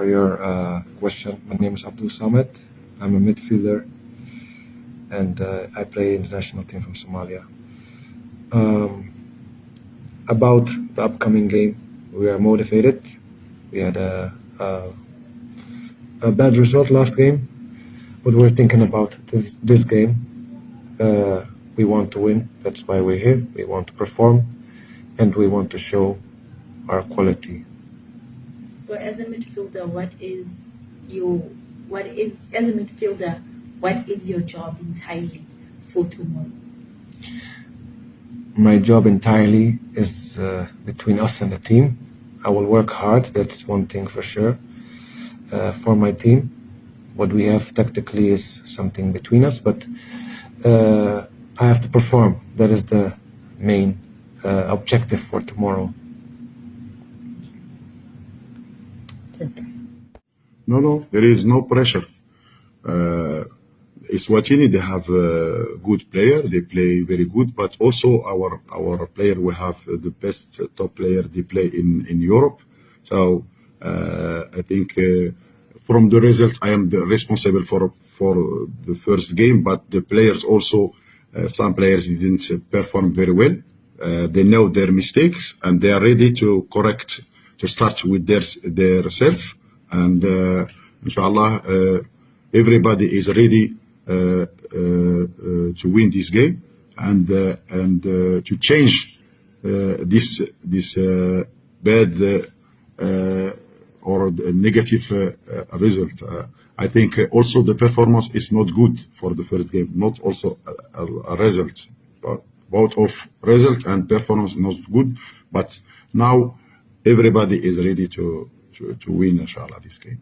for your question. My name is Abdul Samad. I'm a midfielder, and I play in the national team from Somalia. About the upcoming game, we are motivated. We had a bad result last game, but we're thinking about this game. We want to win. That's why we're here. We want to perform, and we want to show our quality. So, as a midfielder, what is your job entirely for tomorrow? My job entirely is between us and the team. I will work hard. That's one thing for sure. For my team, what we have tactically is something between us, but I have to perform. That is the main objective for tomorrow. No, there is no pressure. Eswatini, they have a good player. They play very good, but also our player, we have the best top player they play in Europe. So I think from the result, I am responsible for the first game, but the players also, some players didn't perform very well. They know their mistakes and they are ready to correct, to start with their self. And inshallah, everybody is ready to win this game and to change this bad or negative result. I think also the performance is not good for the first game, not also a result. Both of result and performance not good, but now everybody is ready to win, inshallah, this game.